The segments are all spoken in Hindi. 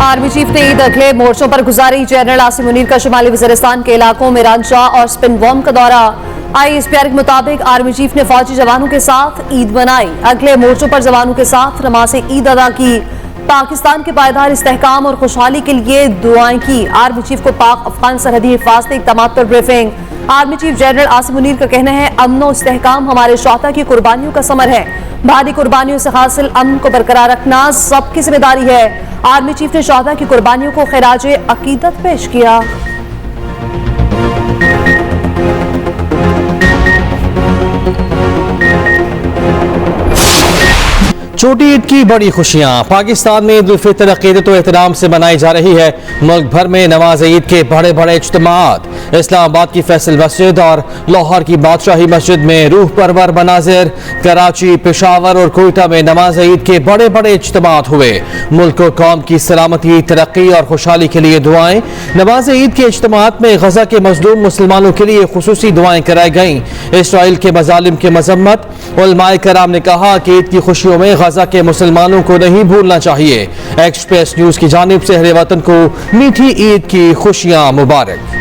आर्मी चीफ ने ईद अगले मोर्चों पर गुजारी। जनरल आसिम मुनीर का शुमाली वज़ीरिस्तान के इलाकों में रांचा और स्पिन वॉर्म का दौरा। ISPR के मुताबिक आर्मी चीफ ने फौजी जवानों के साथ ईद मनाई। अगले मोर्चों पर जवानों के साथ नमाज ईद अदा की। पाकिस्तान के पायदार इस्तेहकाम और खुशहाली के लिए दुआएं की। आर्मी चीफ को पाक अफगान सरहदी हिफाजती इक़दामात पर briefing. Army chief general Asim Munir का कहना है, अमन और इस्तेहकाम हमारे शोहदा की कुर्बानियों का समर है। भारी कुर्बानियों से हासिल अमन को बरकरार रखना सबकी जिम्मेदारी है। आर्मी चीफ ने शोहदा की कुर्बानियों को खिराजे अकीदत पेश किया। छोटी ईद की बड़ी खुशियां। पाकिस्तान में ईद उल फितर अकीदत व एहतराम से मनाई जा रही है। मुल्क भर में नमाज ईद के बड़े बड़े इज्तिमात। इस्लामाबाद की फैसल मस्जिद और लाहौर की बादशाही मस्जिद में रूह परवर मनाजिर। कराची, पेशावर और कोयटा में नमाज ईद के बड़े बड़े इज्तिमात हुए। मुल्क और कौम की सलामती, तरक्की और खुशहाली के लिए दुआएं। नमाज ईद के इज्तिमात में गजा के मजलूम मुसलमानों के लिए खुसूसी दुआएं कराई गईं। इसराइल के मजालिम की मजम्मत। उलमाए कराम ने कहा कि ईद की खुशियों में गजा के मुसलमानों को नहीं भूलना चाहिए। एक्सप्रेस न्यूज की जानिब से अहले वतन को मीठी ईद की खुशियां मुबारक।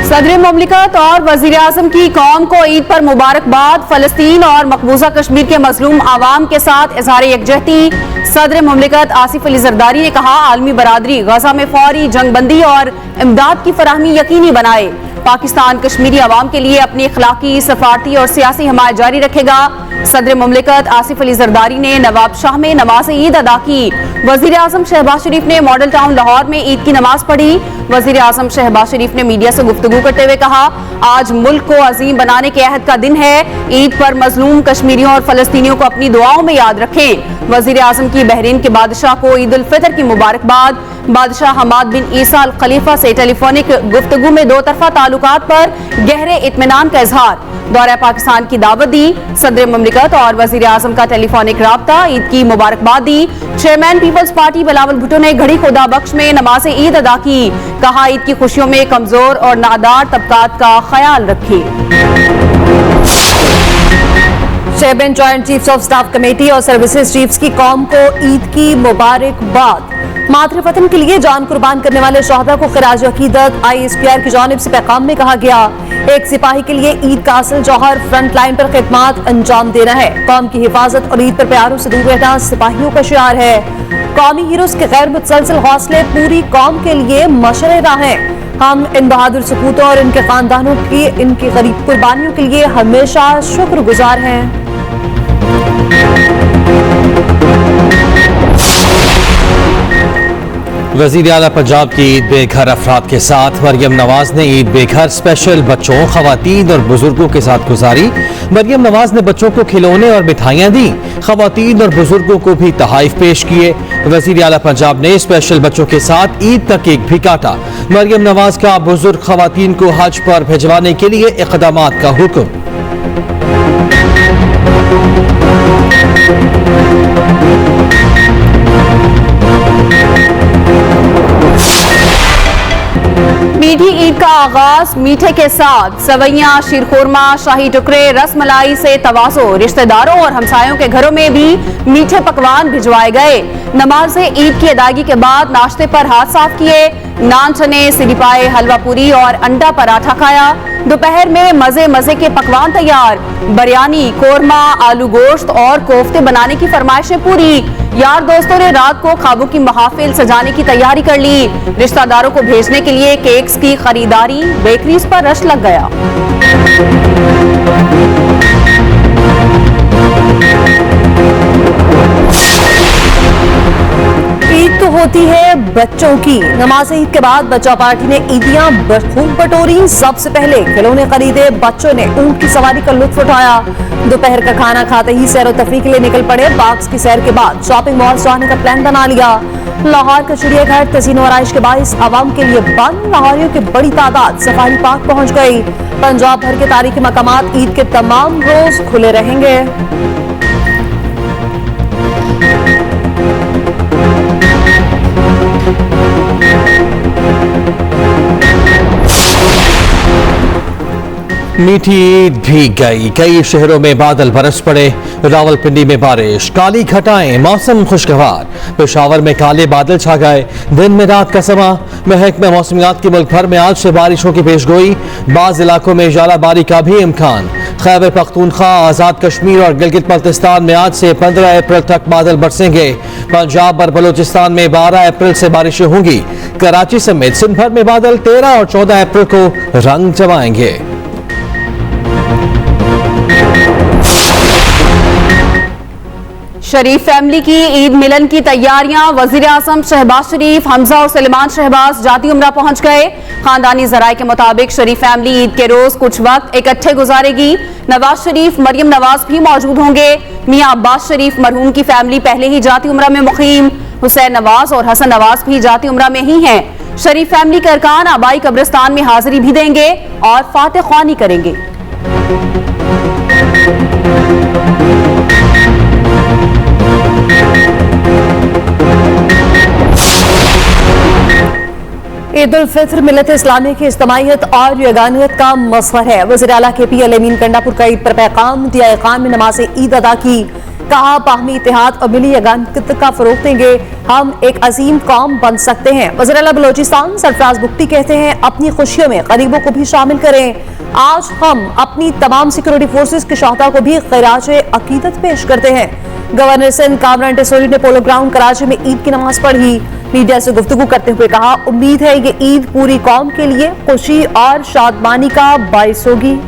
सदर मुमलिकत और वजीर आजम की कौम को ईद पर मुबारकबाद। फलस्तीन और मकबूजा कश्मीर के मजलूम आवाम के साथ इजहार यकजहती। सदर मुमलिकत आसिफ अली जरदारी ने कहा, आलमी बरादरी गजा में फौरी जंगबंदी और इमदाद की फराहमी यकीनी बनाए। पाकिस्तान कश्मीरी अवाम के लिए अपनी अखलाकी, सफारती और सियासी हमायत जारी रखेगा। सदर मुमलिकत आसिफ अली जरदारी ने नवाब शाह में नमाज ईद अदा की। वजीर आजम शहबाज शरीफ ने मॉडल टाउन लाहौर में ईद की नमाज पढ़ी। वजीर आजम शहबाज शरीफ ने मीडिया से गुफ्तगू करते हुए कहा, आज मुल्क को अजीम बनाने के अहद का दिन है। ईद पर मजलूम कश्मीरियों और फलस्तीनियों को अपनी दुआओं में याद रखें। वजीर आजम की बहरीन के बादशाह को ईद उल फितर की मुबारकबाद। बादशाह हमाद बिन ईसा अल खलीफा से टेलीफोनिक गुफ्तगू में दो तरफा ताल्लुकात पर गहरे इत्मीनान का इजहार। दौरा पाकिस्तान की दावत दी। सदर मुमलिकत और वजीर आजम का टेलीफोनिक राब्ता। ईद की मुबारकबाद दी। चेयरमैन पीपल्स पार्टी बिलावल भुट्टो ने घड़ी खुदा बख्श में नमाज ईद अदा की। कहा, ईद की खुशियों में कमजोर और नादार तबकात का ख्याल रखें। Chairman joint chiefs of staff committee और सर्विसेज चीफ्स की कौम को ईद की मुबारकबाद। मातृ वतन के लिए जान कुर्बान करने वाले शोहदा को खिराज अकीदत। ISPR की जानिब से पैगाम में कहा गया, एक सिपाही के लिए ईद का असल जौहर फ्रंट लाइन पर खिदमत अंजाम देना है। कौम की हिफाजत और ईद पर प्यारों से दूर रहना सिपाहियों का शियार है। कौमी हीरोज के गैर मुतसलसल हौसले पूरी कौम के लिए मशरे राह हैं। हम इन बहादुर सपूतों और इनके खानदानों की इनकी गरीब कुर्बानियों के लिए हमेशा शुक्रगुजार हैं। वज़ीर आला पंजाब की ईद बेघर अफराद के साथ मरियम नवाज ने ईद बेघर स्पेशल बच्चों, खवातीन और बुजुर्गों के साथ गुजारी। मरियम नवाज ने बच्चों को खिलौने और मिठाइयाँ दी। खवातीन और बुजुर्गों को भी तहाइफ पेश किए। वज़ीर आला पंजाब ने स्पेशल बच्चों के साथ ईद का केक भी काटा। मरियम नवाज का बुजुर्ग खवातीन को हज पर भिजवाने के लिए इक़दामात का हुक्म। मीठी ईद का आगाज मीठे के साथ। सवैयां, शीरखोरमा, शाही टुकड़े, रसमलाई से तवाज़ो। रिश्तेदारों और हमसायों के घरों में भी मीठे पकवान भिजवाए गए। नमाज ईद की अदायगी के बाद नाश्ते पर हाथ साफ किए। नान चने, सिरी पाए, हलवा पूरी और अंडा पराठा खाया। दोपहर में मजे मजे के पकवान तैयार। बिरयानी, कोरमा, आलू गोश्त और कोफ्ते बनाने की फरमाइशें पूरी। यार दोस्तों ने रात को ख्वाबों की महफिल सजाने की तैयारी कर ली। रिश्तेदारों को भेजने के लिए केक्स की खरीदारी। बेकरीज पर रश लग गया। ईद तो होती है बच्चों की। नमाज ईद के बाद बच्चा पार्टी ने ईदियां खूब बटोरी। सबसे पहले खिलौने खरीदे। बच्चों ने ऊंट की सवारी का लुत्फ उठाया। दोपहर का खाना खाते ही सैर और तफरीह के लिए निकल पड़े। पार्क्स की सैर के बाद शॉपिंग मॉल जाने का प्लान बना लिया। लाहौर का चिड़ियाघर तज़ीन और आराइश के बाइस आवाम के लिए बंद। लाहौरियों की बड़ी तादाद सफारी पार्क पहुंच गई। पंजाब भर के तारीखी मकामात ईद के तमाम रोज खुले रहेंगे। मीठी ईद भीग गई, कई शहरों में बादल बरस पड़े। रावलपिंडी में बारिश, काली घटाएं, मौसम खुशगवार। पेशावर में काले बादल छा गए। दिन में रात का समा। महकमा मौसमियात की मुल्क भर में आज से बारिशों की पेशगोई। बाज इलाकों में जालाबारी का भी इम्कान। खैबर पख्तूनख्वा, आजाद कश्मीर और गिलगित बल्तिस्तान में आज से 15 अप्रैल तक बादल बरसेंगे। पंजाब और बलूचिस्तान में 12 अप्रैल से बारिशें होंगी। कराची समेत सिंध भर में बादल 13 और 14 अप्रैल को रंग जमाएंगे। शरीफ फैमिली की ईद मिलन की तैयारियां। वजीर आजम शहबाज शरीफ, हमजा और सलेमान शहबाज जाती उम्रा पहुंच गए। खानदानी जराये के मुताबिक शरीफ फैमिली ईद के रोज कुछ वक्त इकट्ठे गुजारेगी। नवाज शरीफ, मरियम नवाज भी मौजूद होंगे। मियां अब्बास शरीफ मरहूम की फैमिली पहले ही जाती उम्रा में मुकीम। हुसैन नवाज और हसन नवाज भी जाती उम्रा में ही हैं। शरीफ फैमिली के अरकान आबाई कब्रिस्तान में हाजिरी भी देंगे और फातिह ख्वानी करेंगे। ईद उल फित्र मिलत इस्लामी की इज्तिमाइयत और यगानियत का मज़हर है। वज़ीर आला KP अमीन कंडापुर का ईद पर पैगाम दिया। क़ाम में नमाज ईद अदा की। कहा, बाहमी इत्तेहाद और मिली यगानियत का फरोग देंगे, हम एक अजीम कौम बन सकते हैं। वज़ीर आला बलोचिस्तान सरफराज बुख्ती कहते हैं, अपनी खुशियों में गरीबों को भी शामिल करें। आज हम अपनी तमाम सिक्योरिटी फोर्सेस के शहदा को भी खिराज अकीदत पेश करते हैं। गवर्नर सिंध कामरान टेसोरी ने पोलो ग्राउंड कराची में ईद की नमाज पढ़ी। मीडिया से गुफ्तगू करते हुए कहा, उम्मीद है ये ईद पूरी कौम के लिए खुशी और शादमानी का बाइस होगी।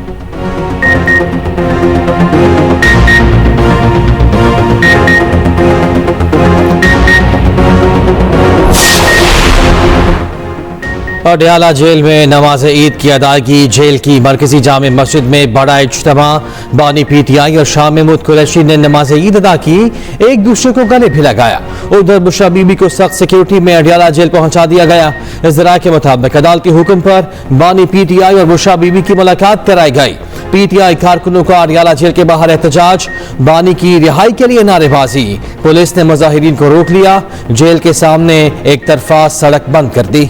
पटियाला जेल में नमाज ईद की अदायगी। जेल की मरकजी जामे मस्जिद में बड़ा इज्तिमा। बानी PTI और शाह महमूद कुरैशी ने नमाज ईद अदा की, एक दूसरे को गले भी लगाया। उधर बुशरा बीबी को सख्त सिक्योरिटी में अडियाला जेल पहुंचा दिया गया। इज़रा के मुताबिक अदालती हुक्म पर बानी PTI और बुशरा बीबी की मुलाकात कराई गई। PTI कारकुनों का अडियाला जेल के बाहर एहतजाज। बानी की रिहाई के लिए नारेबाजी। पुलिस ने मुजाहिरीन को रोक लिया। जेल के सामने एक तरफा सड़क बंद कर दी।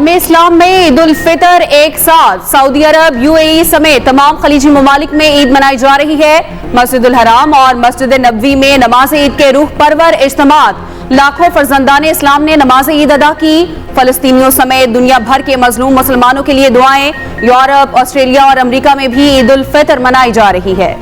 इस्लाम में ईद उल फितर एक साथ सऊदी अरब, UAE समेत तमाम खलीजी ममालिक में ईद मनाई जा रही है। मस्जिदुल हराम और मस्जिद नबवी में नमाज ईद के रूह परवर इज्तिमात। लाखों फर्जंदान इस्लाम ने नमाज ईद अदा की। फलस्तीनियों समेत दुनिया भर के मजलूम मुसलमानों के लिए दुआएं। यूरोप, ऑस्ट्रेलिया और अमेरिका में भी ईद उल फितर मनाई जा रही है।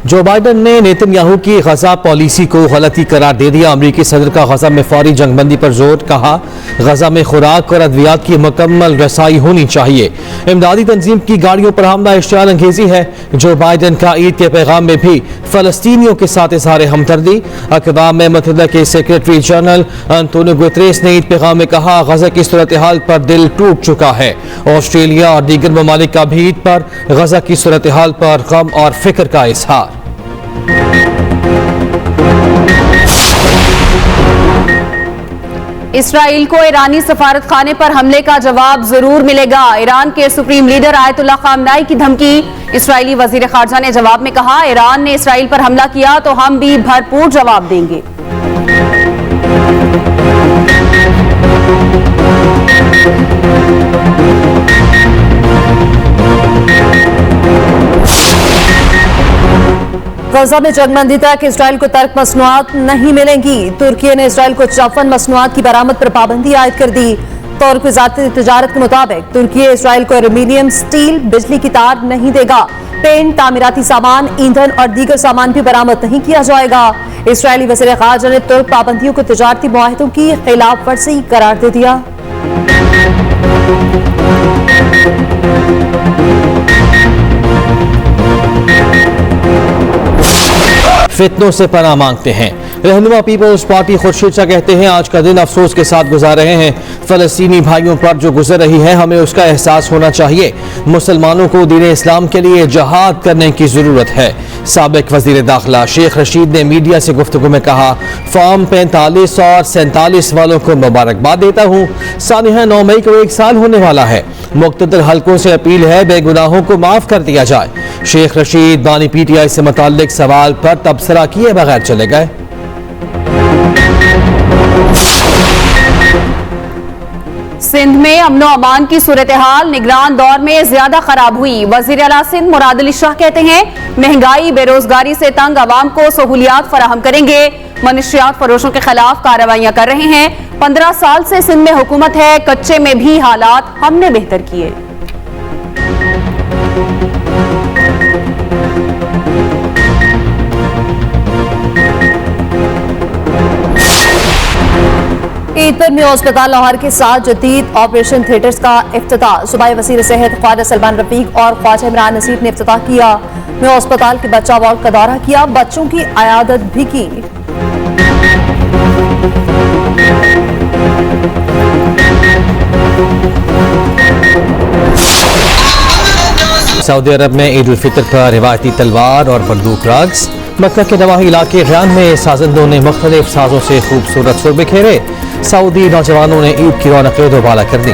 जो बाइडन ने नेतन्याहू की गजा पॉलिसी को गलती करार दे दिया। अमरीकी सदर का गजा में फौरी जंगबंदी पर जोर। कहा, गजा में खुराक और अद्वियात की मुकम्मल रसाई होनी चाहिए। इमदादी तंजीम की गाड़ियों पर हमला इश्तियाल अंगेजी है। जो बाइडन का ईद के पैगाम में भी फलस्तीनियों के साथ इजहार हमदर्दी। अक़वाम मुत्तहिदा के सेक्रेटरी जनरल अंतोनियो गुतरेस ने ईद पैगाम में कहा, गजा की सूरत हाल पर दिल टूट चुका है। ऑस्ट्रेलिया और दीगर ममालिक का भी ईद पर गजा की सूरत हाल पर गम और फिक्र का इजहार। इसराइल को ईरानी सफारत खाने पर हमले का जवाब जरूर मिलेगा। ईरान के सुप्रीम लीडर आयतुल्लाह खामनाई की धमकी। इसराइली वजीर खारजा ने जवाब में कहा, ईरान ने इसराइल पर हमला किया तो हम भी भरपूर जवाब देंगे। गजा में जंगबंदी तक इसराइल को तर्क मसनूआत नहीं मिलेंगी। तुर्की ने इसराइल को 54 मसनूआत की बरामद पर पाबंदी आयद कर दी। तुर्क वज़ारत तिजारत के मुताबिक तुर्की इसराइल को एल्यूमीनियम, स्टील, बिजली की तार नहीं देगा। पेंट, तामीराती सामान, ईंधन और दीगर सामान भी बरामद नहीं किया जाएगा। इसराइली वज़ीर ख़ारजा ने तुर्क पाबंदियों को तिजारती मुआहदों की खिलाफ वर्जी करार दे दिया। फितनों से पनाह मांगते हैं। रहनुमा पीपल्स पार्टी खुर्शीद शाह कहते हैं, आज का दिन अफसोस के साथ गुजार रहे हैं। फलस्तीनी भाइयों पर जो गुजर रही है, हमें उसका एहसास होना चाहिए। मुसलमानों को दीन इस्लाम के लिए जहाद करने की जरूरत है। साबिक वजीर दाखिला शेख रशीद ने मीडिया से गुफ्तगू में कहा, फॉर्म 45 और 47 वालों को मुबारकबाद देता हूँ। सानिया 9 मई को 1 साल होने वाला है। मुख्तलिफ हलकों से अपील है, बेगुनाहों को माफ कर दिया जाए। शेख रशीद बानी PTI से मुताल्लिक सवाल पर तबसरा किए बगैर चले गए। सिंध में अमनो अमान की सूरत हाल निगरान दौर में ज्यादा खराब हुई। वजीर आला सिंध मुराद अली शाह कहते हैं महंगाई बेरोजगारी से तंग आवाम को सहूलियात फराहम करेंगे। मनशियात फरोशों के खिलाफ कार्रवाइयां कर रहे हैं। 15 साल से सिंध में हुकूमत है, कच्चे में भी हालात हमने बेहतर किए। ईद पर न्यू अस्पताल लाहौर के साथ जदीद ऑपरेशन थिएटर्स का इफ्तिताह। सूबाई वज़ीर सेहत ख्वाजा सलमान रफीक और ख्वाजा इमरान नसीर ने इफ्तिताह किया। न्यू अस्पताल के बच्चा वार्ड का दौरा किया, बच्चों की अयादत भी की। सऊदी अरब में ईद उल फितर पर रिवायती तलवार और बंदूक रक्स। मक्का के नवाही इलाके रियान में साजंदों ने मुख्तलिफ साजों से खूबसूरत सुर बिखेरे। सऊदी नौजवानों ने ईद की रौनकें दोबारा कर दी।